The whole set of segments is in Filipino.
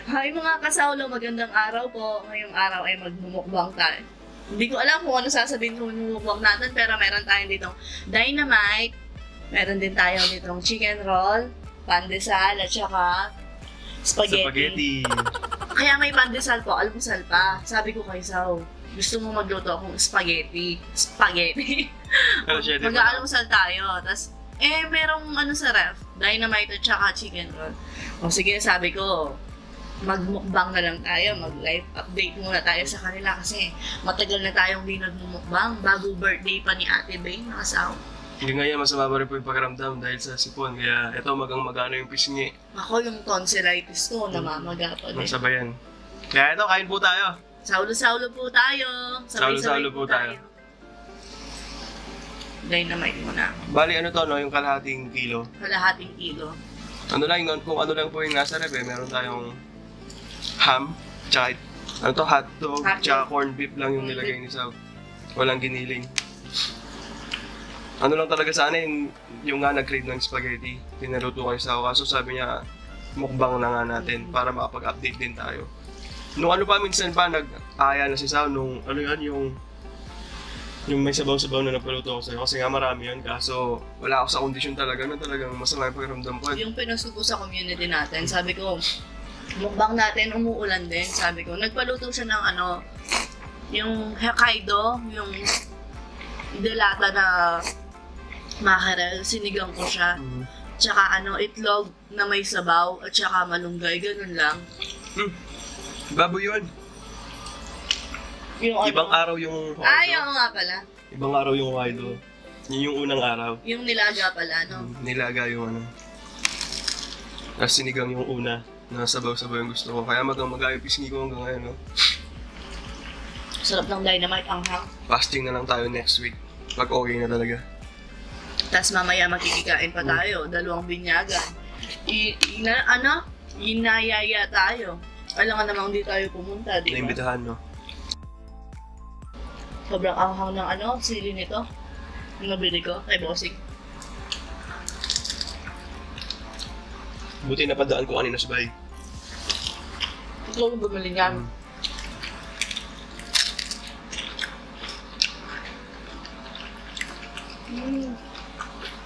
Hi mga kasawlo, magandang araw po. Ngayong araw ay magmumukbang tayo. Hindi ko alam kung ano sasabihin kung mumukbang natin, pero meron tayong ditong dynamite, meron din tayong ditong chicken roll, pandesal, at saka spaghetti. Kaya may pandesal po, almusal pa. Sabi ko kay Sao, gusto mo magluto akong spaghetti. Mag-aalmusal tayo. Tapos, merong ano sa ref, dynamite at saka chicken roll. O sige, sabi ko, magmukbang na lang tayo, mag-live update muna tayo sa kanila kasi matagal na tayong di nagmumukbang bago birthday pa ni Ate Bay, nakasaw. Hindi nga yan, masama pa rin po yung pakiramdam dahil sa sipon, kaya ito magano yung pisngi. Ako yung tonsillitis ko, namamaga pa din. Masabayan. Kaya ito, kain po tayo. Saulo-saulo po tayo. Saulo-saulo po tayo. Dynamite muna. Bali ano to, no? Yung kalahating kilo. Kalahating kilo. Ano lang, kung ano lang po yung nasa ref, meron tayong ham, tsaka ano to, hotdog, tsaka corned beef lang yung nilagay ni Sao. Walang giniling. Ano lang talaga sana yung nga nag-crave ng spaghetti. Tinaluto ko yung Sao, kaso sabi niya, mukbang na nga natin para makapag-update din tayo. Nung ano pa, minsan pa, nag-aya na si Sao nung, ano yan, yung may sabaw-sabaw na napaluto ko sa'yo. Kasi nga marami yun, kaso wala ako sa kondisyon talaga na talagang masama yung pakiramdam ko. Yung pinasuko ko sa community natin, sabi ko, mukbang natin, umuulan din, sabi ko. Nagpaluto siya ng ano, yung Hokkaido, yung delata na mackerel, sinigang ko siya. Tsaka ano, itlog na may sabaw, at tsaka malunggay, ganun lang. Baboy yun. Yung Ibang ano, araw yung Hokkaido. ay, oo nga pala. Ibang araw yung Hokkaido. Yun yung unang araw. Yung nilaga pala, no? Nilaga yung ano. Tapos sinigang yung una. Na sabaw-sabaw yung gusto ko. Kaya mag-yung pisngi ko hanggang ngayon, no? Sarap ng dynamite, anghang. Fasting na lang tayo next week. Pag okay na talaga. Tapos mamaya makikikain pa tayo, 2 binyagan. Inayaya tayo. Alam nga namang hindi tayo pumunta, di ba? Naimbitahan, no? Sobrang anghang ng ano, sili nito. Yung nabili ko kay Bossing. Buti napadaan ko kanina sa bahay. Ito yung bumili niyan.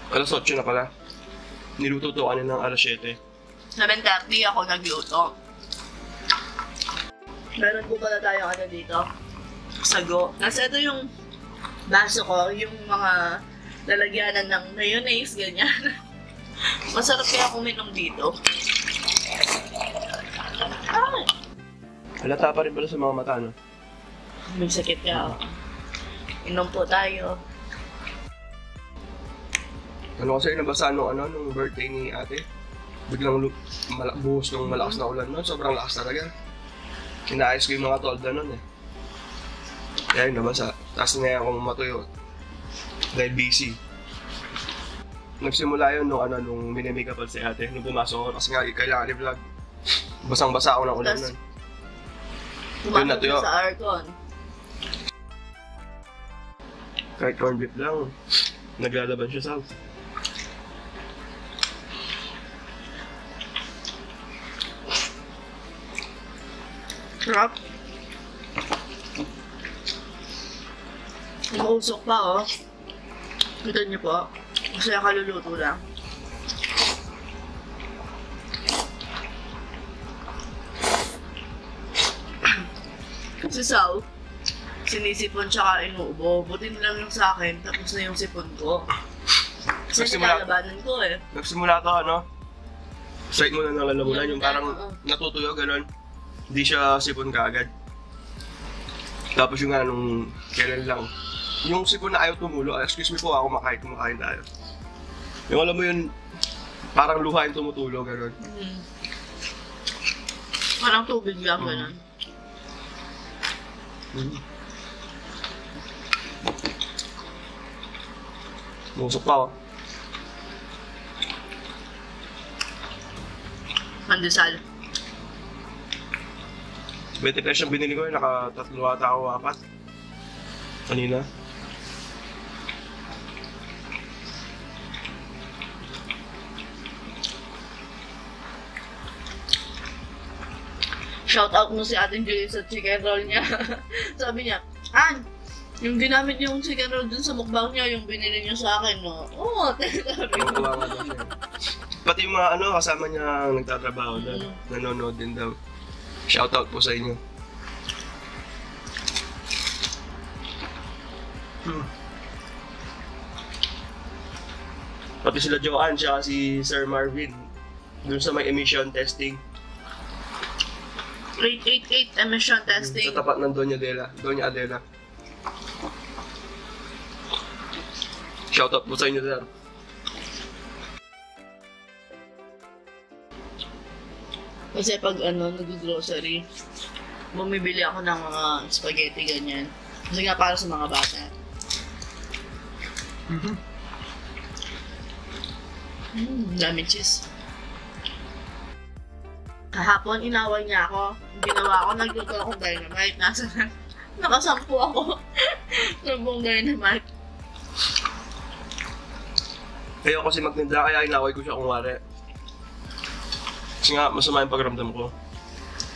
Alas 8 na pala. Niluto to kanina ng alas 7. 7:30 ako nagluto. Meron po pala tayo ano dito. Sago. Nasa ito yung baso ko, yung mga lalagyanan ng mayonnaise, ganyan. Masarap kaya kuminom dito. Ay! Halata pa rin pala sa mga mata, no? May sakit ka. Inom po tayo. Ano kasi nabasa nung birthday ni ate? Biglang buhos nung malakas na ulan nun. Sobrang lakas talaga. Inaayos ko yung mga tolda nun eh. Kaya yun nabasa. Tapos ngayon akong matuyo. Dahil busy. Nagsimula yun nung minimake up si ate. Nung pumasok ako kasi nga kailangan i-vlog. Basang-basa ako ng ulan nun. Pumasok na sa aircon. Kahit corned beef lang. Naglalaban siya sa Sarap. Umusok pa oh. Kita niyo po. Kasi kaluluto lang. Si Sao, sinisipon tsaka inuubo. Buti lang yung sa akin, tapos na yung sipon ko. Kasi nilalabanan ko eh. Nagsimula to site mo na ng lalamunan, yung parang natutuyo, gano'n. Hindi siya sipon kaagad. Tapos yung nung kailan lang. Yung sipon na ayaw tumulo, excuse me po ako kumakain tayo. Yung alam mo yun, parang luha yung tumutulo, gano'n. Parang tubig lang, gano'n. Musok pa oh. Pandesal. 20 pesos yung binili ko yun, naka-3 ata ako 4. Kanina. shout out mo si Ate Julie sa chicken roll niya. Sabi niya, An, yung ginamit yung chicken roll dun sa mukbang niya, yung binili niyo sa akin, no? Oo, sabi ko. Tuwa nga daw siya. Pati yung mga kasama niya nagtatrabaho doon, nanonood din daw. Shout out po sa inyo. Pati sila Joanne, siya si Sir Marvin, dun sa may emission testing. 888 emission testing. Sa tapat ng Doña Adela. Shoutout po sa inyo, sir. Kasi pag nag-grocery, bumibili ako ng mga spaghetti ganyan. Kasi nga para sa mga bata. Dami cheese. Kahapon, inaway niya ako. Ang ginawa ko, nagluto akong dynamite. Nakasampu ako. Sampung dynamite. Kaya kasi magtinda, kaya inaway ko siya kung wari. Kasi nga, masama yung pagramdam ko.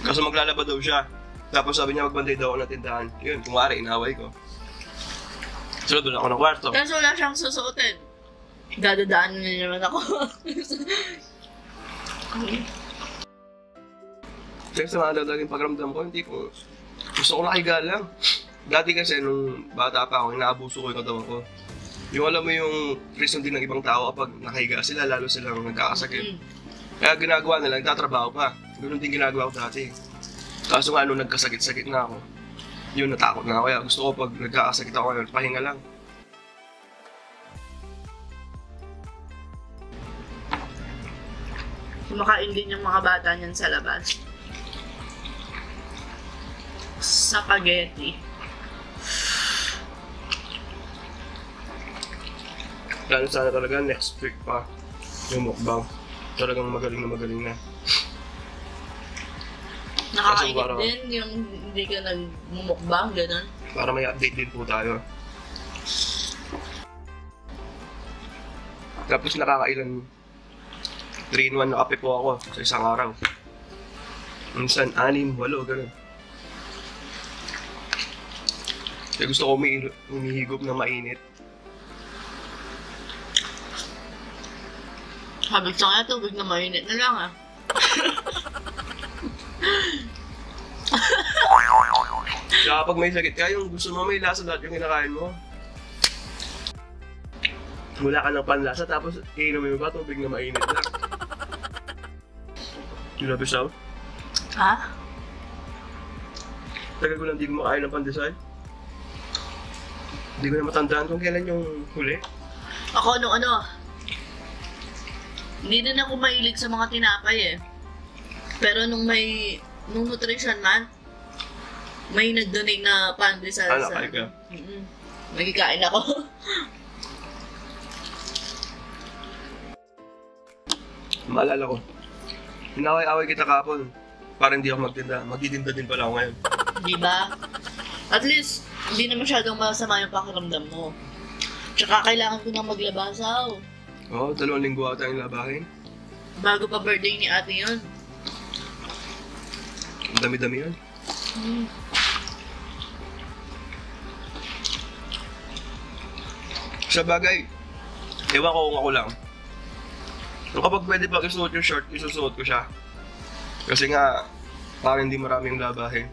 Kasi maglalaba daw siya. Tapos sabi niya magbantay daw ako ng tindahan. Yun, kung wari, inaway ko. So, doon ako ng kwarto. Kasi wala siyang susuotin. Dadadaan na naman ako. Kaya sa mga dadaging pagramdam ko, hindi ko gusto ko nakahiga lang. Dati kasi nung bata pa ako, inaabuso ko yung katawan ko. Yung alam mo yung reason din ng ibang tao kapag nakahiga sila, lalo silang nagkakasakit. Kaya ginagawa nila, nagtatrabaho pa. Ganun din ginagawa ko dati. Kaso nga nung nagkasakit-sakit na ako, yun natakot na ako. Kaya gusto ko pag nagkakasakit ako, pahinga lang. Kumakain din yung mga bata niyan sa labas. Spaghetti. Plano sana talaga next week pa yung mukbang. Talagang magaling na. Nakakainit din yung hindi ka nagmumukbang, gano'n. Para may update din po tayo. Tapos nakakailan 3-in-1 na kape po ako sa isang araw. Minsan 6, 8, gano'n. Kaya gusto ko umihigop na mainit. Sabi sa kanya, tubig na mainit na lang ah. Kaya kapag may sakit ka, yung gusto mo may lasa lahat yung kinakain mo. Wala ka ng panlasa, tapos iinumin mo ba tubig na mainit na. You love yourself? Ha? Tagal ko lang di kumakain ng pandesal. Hindi ko na matandaan kung kailan yung huli. Ako hindi na ako mahilig sa mga tinapay eh. Pero nung nutrition month, may nag-donate na pandesal sa... Nakakain ka? Nagkikain ako. Maalala ko. Inaway-away kita kapon. Para hindi ako magtinda. Magtitinda din pala ako ngayon. Di ba? At least, hindi na masyadong masama yung pakiramdam mo. Tsaka kailangan ko nang maglabasaw. Oo, 2 linggo ata yung labahin. Bago pa birthday ni ate yun. Ang dami-dami yun. Sa bagay, ewan ko kung ako lang. Kung kapag pwede pag isuot yung short, isusuot ko siya. Kasi nga, parang hindi maraming labahin.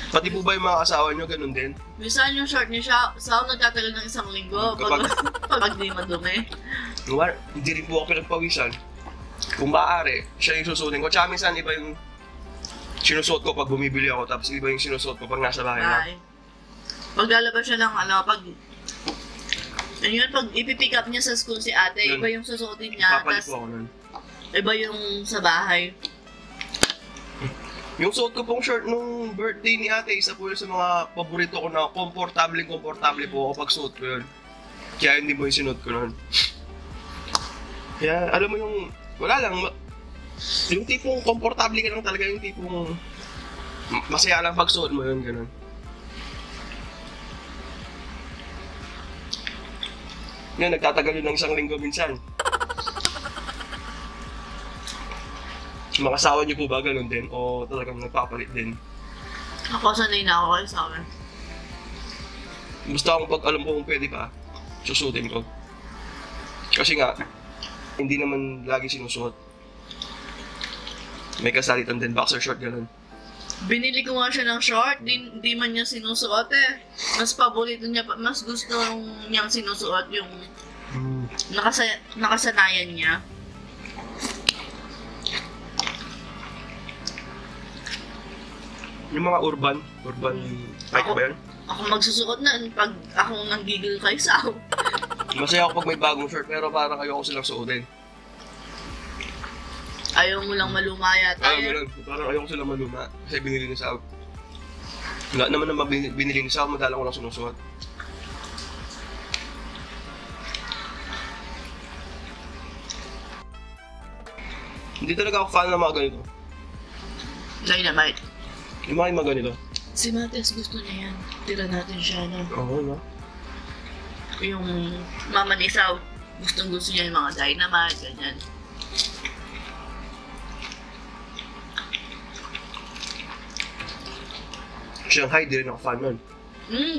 Pati po ba yung mga asawa nyo, ganun din? Minsan yung short niya siya, nagtatagal ng 1 linggo pag di madumi. Hindi rin po ako pinagpawisan. Kung maaari, siya yung susuotin ko. Tsaka minsan iba yung sinusuot ko pag bumibili ako, tapos iba yung sinusuot ko pag nasa bahay na. Pag lalabas siya ng pag ipipick up niya sa school si ate, Yun. iba yung susuotin niya, Papalit tapos po ako nun. iba yung sa bahay. Yung suot ko pong shirt nung birthday ni ate, isa po yun sa mga paborito ko na komportable po ako pag suot ko yun. Kaya hindi mo yung sinuot ko nun. Kaya alam mo yung, wala lang, yung tipong komportable ka lang talaga, yung tipong masaya lang pag suot mo yun, ganun. Yan, nagtatagal yun ng 1 linggo minsan. Mga asawa niyo po ba ganun din? O talagang nagpapalit din? Ako, sanay na ako kayo sa akin. Basta akong pag alam ko kung pwede pa, susutin ko. Kasi nga, hindi naman lagi sinusuot. May kasalitan din, boxer short ganun. Binili ko nga siya ng short, di man niya sinusuot eh. Mas paborito niya, mas gusto niyang sinusuot yung nakasanayan niya. Yung mga urban type ba yan? Ako magsusuot na pag ako nanggigil kay Sao. Masaya ako pag may bagong shirt, pero parang ayoko silang suotin. Ayaw mo lang maluma yata. Parang ayoko silang maluma. Kasi binili ni Sao. Lahat naman naman binili ni Sao, madalang ko lang sinusuot. Hindi talaga ako fan ng mga ganito. Dynamite. Yung mga ganito. Si Matias gusto niya yan. Tira natin siya na. Oo, no? Yung mama ni Sao, gusto niya yung mga dynamite, ganyan. Shanghai, di rin ako fan nun.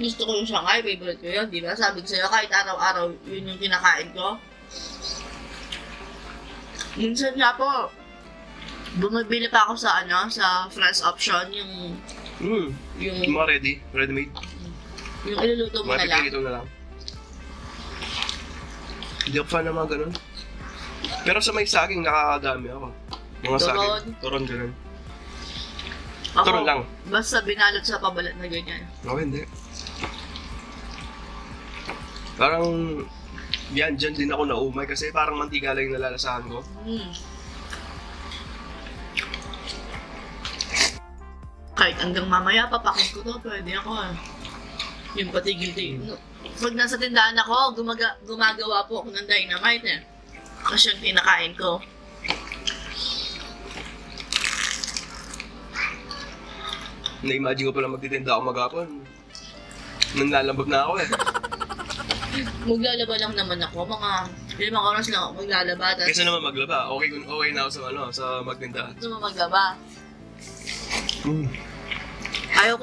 Gusto ko yung Shanghai, favorite ko yun, di ba? Sabi ko sa'yo, kahit araw-araw, yun yung kinakain ko. Minsan nga po, bumibili pa ako sa sa fresh option, yung mga ready-made. Yung iluluto mo na lang. Mga na lang. Hindi ako fan ng mga ganun. Pero sa may saging, nakakadami ako. Mga saging, turon ganun. Ako, turon lang. Basta binalot sa pabalat na ganyan. Ako hindi. Parang, dyan din ako naumay kasi parang mantika lang yung nalalasahan ko. Kahit hanggang mamaya, papakin ko to, pwede ako yung patigil-tigil. Pag nasa tindahan ako, gumagawa po ako ng dynamite eh. Kasi yung kinakain ko. Na-imagine ko pala magtitinda ako maghapon. Nanlalambot na ako eh. Maglalaba lang naman ako, mga 5 oras lang ako maglalaba. Kaysa naman maglaba, okay na ako sa magtinda. Gusto mo maglaba? Ayaw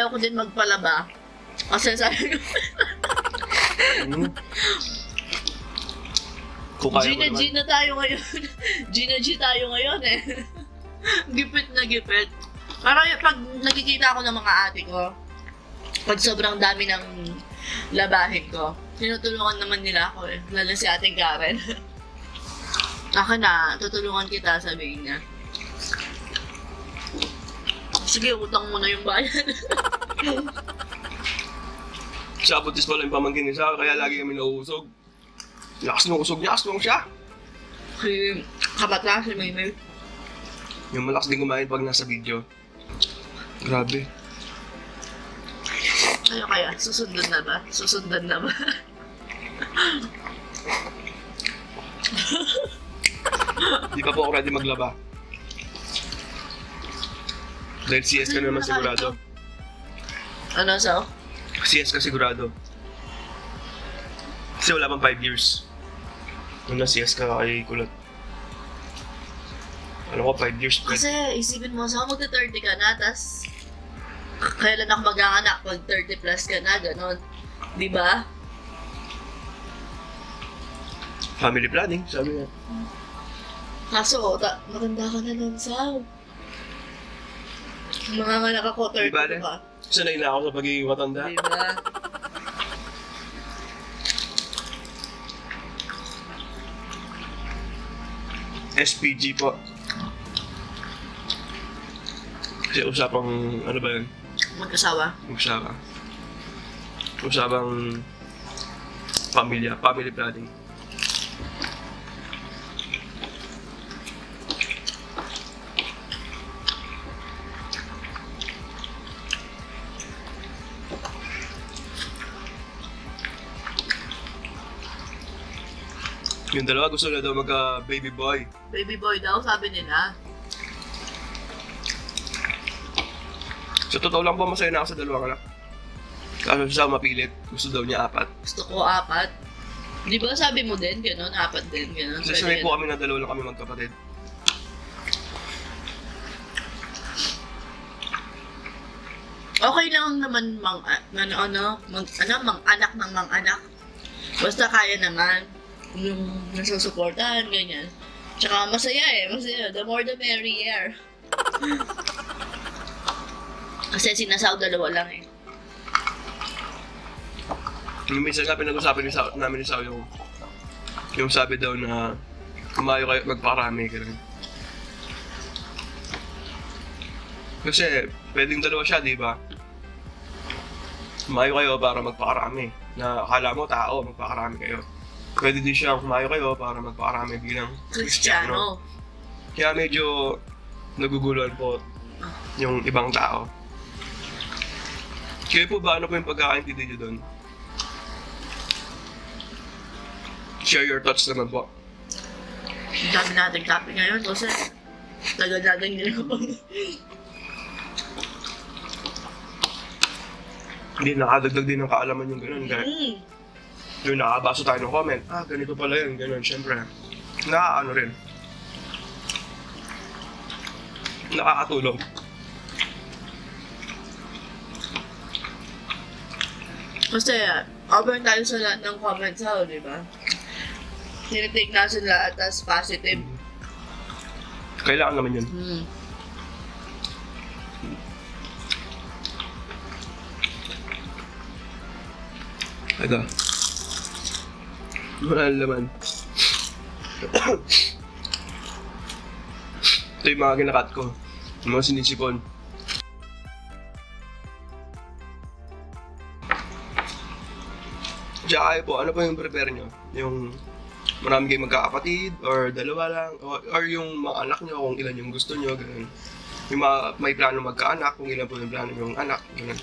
ko din magpalaba. Kasi sabi ko, Gina tayo ngayon. Gina tayo ngayon eh. Gipit na gipit. Parang pag nakikita ako ng mga ate ko, pag sobrang dami ng labahin ko, tinutulungan naman nila ako eh. Lalo si Ate Karen. Ako na, tutulungan kita, sabihin niya. Sige, utang mo na yung bayan. Siya, butis pala yung pamangkin ni Sao, kaya lagi kami nauusog. Lakas nung usog niya, siya. Si kabata, si Maymay. Yung malakas din kumain pag nasa video. Grabe. Ano kaya? Susundan na ba? Di pa po ako ready maglaba. Dahil CS ka naman sigurado. Ano, Sao? CS ka sigurado. Kasi wala pang 5 years. Nung na-CS ka kay Kulot. Ano ko, 5 years pa. Kasi isipin mo, Sao, magta-30 ka na, tas kailan ako mag-aanak pag 30 plus ka na, ganon. Di ba? Family planning, sabi nga. Kaso, maganda ka na nun, Sao. Manganganak ako, 30 ka. Sanay na ako sa pagiging matanda. Diba? SPG po. Kasi usapang, ano ba yun? Mag-asawa. Usapang family planning. Yung dalawa gusto na daw magka-baby boy. Baby boy daw, sabi nila. Sa totoo lang po, masaya na ako sa dalawang anak. Kaso siya mapilit, gusto daw niya 4. Gusto ko 4. Di ba sabi mo din, gano'n? 4 din, gano'n. Kasi sanay po kami na dalawa lang kami magkapatid. Okay lang naman mang anak ng mang anak. Basta kaya naman yung nasusuportahan, ganyan. Tsaka masaya. The more the merrier. Kasi sinasaw dalawa lang eh. Yung minsan nga pinag-usapan namin ni Sao yung sabi daw na kumayo kayo magparami ka lang. Kasi pwedeng dalawa siya, di ba? Kumayo kayo para magpakarami. Na akala mo tao, magpakarami kayo. Pwede din siya kumayo kayo para magpakarami bilang Kristiyano. Kaya medyo naguguluhan po yung ibang tao. Kayo po ba, ano po yung pagkakaintindi nyo doon? Share your thoughts naman po. Ang dami nating topic ngayon kasi tagal natin ginagawa. Hindi, nakadagdag din ng kaalaman yung gano'n. Yung nakabasa tayo ng comment, ganito pala yun, gano'n. Siyempre, nakakaano rin. Nakakatulong. Kasi, open tayo sa lahat ng comments ha, di ba? Tinitake natin lahat as positive. Kailangan naman yun. Ito. Wala na laman. Ito yung mga kinakat ko. Yung mga sinisipon. Tsaka kayo po, ano po yung prepare nyo? Yung marami kayong magkakapatid, or dalawa lang, or yung mga anak nyo, kung ilan yung gusto nyo, ganun. Yung mga may plano magkaanak, kung ilan po yung plano yung anak, ganun.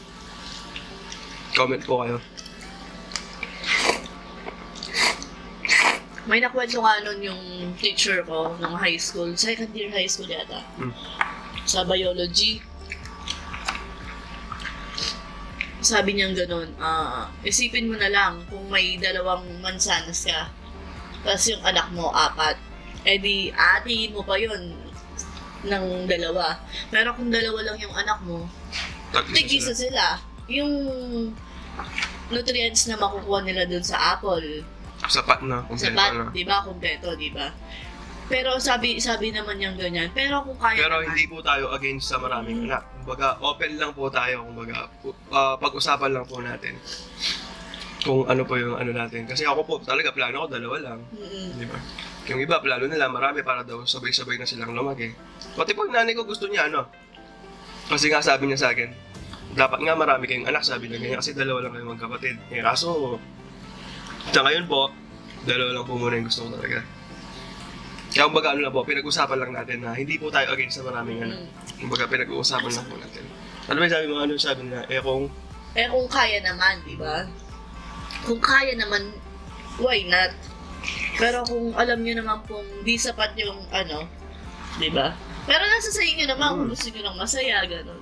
Comment po kayo. May nakwento nga nun yung teacher ko nung high school, second year high school yata, sa biology. Sabi niyang ganun, isipin mo na lang kung may dalawang mansanas ka, tapos yung anak mo, 4, di aatiin mo pa yun ng dalawa. Pero kung dalawa lang yung anak mo, tig-isa sila. Yung nutrients na makukuha nila dun sa apple, sapat na, kumpleto na. Diba? Kumpleto, diba? Pero sabi naman niyang ganyan. Pero kung kaya Pero naman, hindi po tayo against sa maraming anak. Kumbaga, open lang po tayo. Kumbaga, pag-usapan lang po natin kung ano po yung ano natin. Kasi ako po, talaga, plano ko, 2 lang. Di ba? Yung iba, plano nila, marami para daw sabay-sabay na silang lumaki. Pati po yung nanay ko gusto niya, kasi nga sabi niya sa akin, dapat nga marami kayong anak, sabi niya ganyan, kasi 2 lang kayong magkapatid. Kaso, sa ngayon po, 2 lang po muna yung gusto ko talaga. Kaya kumbaga lang po, pinag-usapan lang natin na hindi po tayo against sa maraming kumbaga pinag-uusapan lang po natin. Ano ba yung sabi na, kung kaya naman, di ba? Kung kaya naman, why not? Pero kung alam niyo naman kung di sapat yung di ba? Pero nasa sa inyo naman kung gusto niyo ng masaya, gano'n.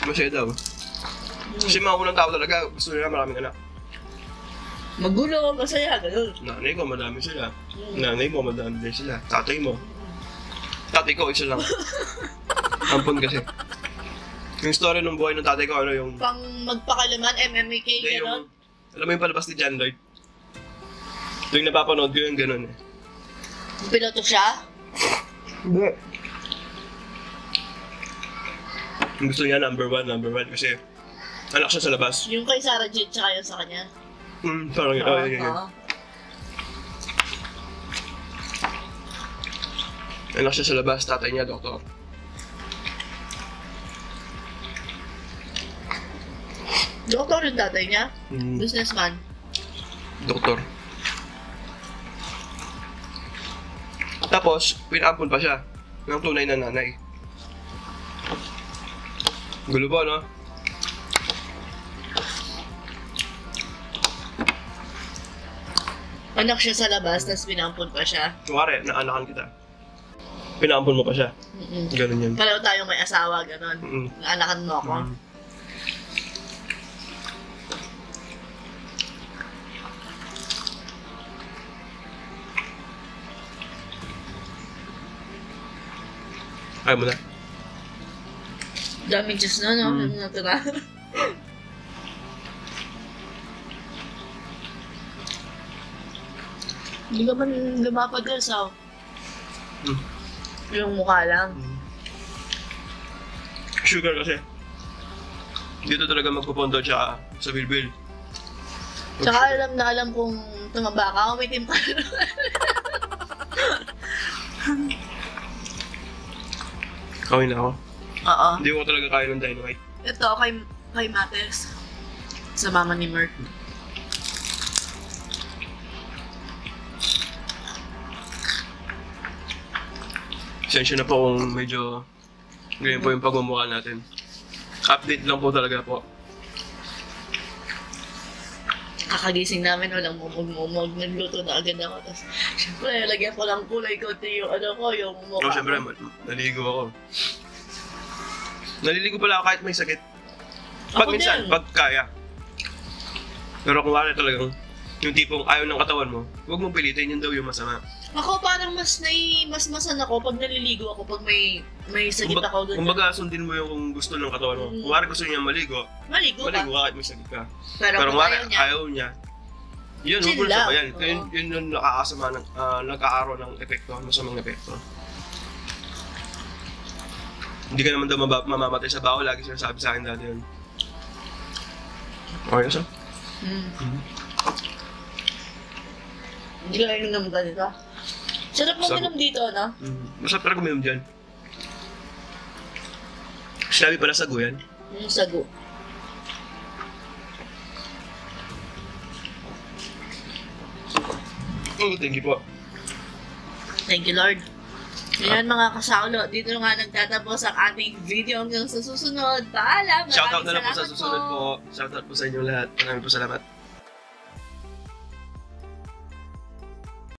Masaya daw. Kasi mga unang tao talaga, gusto nila maraming anak. Magulo, masaya, gano'n. Nanay ko, madami sila. Nanay mo, madami din sila. Tatay mo. Tatay ko, isa lang. Ampon kasi. Yung story ng buhay ng tatay ko, yung... Pang magpakalaman, MMK, gano'n. Alam mo yung palabas ni John Lloyd? Ito yung napapanood ko yung gano'n eh. Piloto siya? Hindi. Yung gusto niya, number one kasi anak siya sa labas. Yung kay Sarah Jade, tsaka yun sa kanya? Parang yun. Anak siya sa labas, tatay niya, doktor. Doktor yung tatay niya? Businessman? Doktor. Tapos, pinampun pa siya ng tunay na nanay. Gulo po, no? Anak siya sa labas, tapos pinampun pa siya. Kuwari, naanakan kita. Pinampun mo pa siya. Ganun yun. Pareho tayong may asawa, ganun. Naanakan mo ako. Ayaw mo na. Daming juice na, no? Ano natira? Hindi ka man lumapad ka sa yung mukha lang. Sugar kasi. Dito talaga magpupondo tsaka sa bilbil. Tsaka alam na alam kung tumaba ka, umitim ka na. Kawin na ako. Oo. Hindi ko talaga kaya ng Dynamite. Ito, kay Mates. Sa mama ni Merk. Sensya na po kung medyo ganyan po yung pagmumukha natin. Update lang po talaga po. Kakagising namin, walang mumug. Nagluto na agad ako. Tapos, syempre, lagyan ko lang kulay konti yung yung mukha. Syempre, naligo ako. Naliligo pala ako kahit may sakit. Pag Ako minsan, din. pag kaya. Pero kung wala talagang yung tipong ayaw ng katawan mo, huwag mong pilitin, yun daw yung masama. Ako parang mas masan ako pag naliligo ako, pag may sakit ako doon. Kumbaga, sundin mo yung gusto ng katawan mo. Kung wari gusto niya maligo Maligo ka. ka kahit may sakit ka. Pero Pero kung wari ayaw niya, ayaw niya, yun, chill huwag mo lang. sa yan. Oo. Yun yung nakakasama ng, nagkakaroon ng epekto, masamang epekto. Hindi ka naman daw mamamatay sa baho, lagi sinasabi sa akin dati yun. Okay, so? Hindi ka inom ganito. Sarap mong inom dito, no? Masarap talaga uminom dyan. Sinabi pala sago yan. Sago. Oh, thank you po. Thank you, Lord. Ngayon mga kasaulo, dito nga nagtatapos ang ating video hanggang sa susunod. Paalam! Shoutout na lang po Maraming sa susunod po. Shoutout po sa inyong lahat. Maraming po salamat.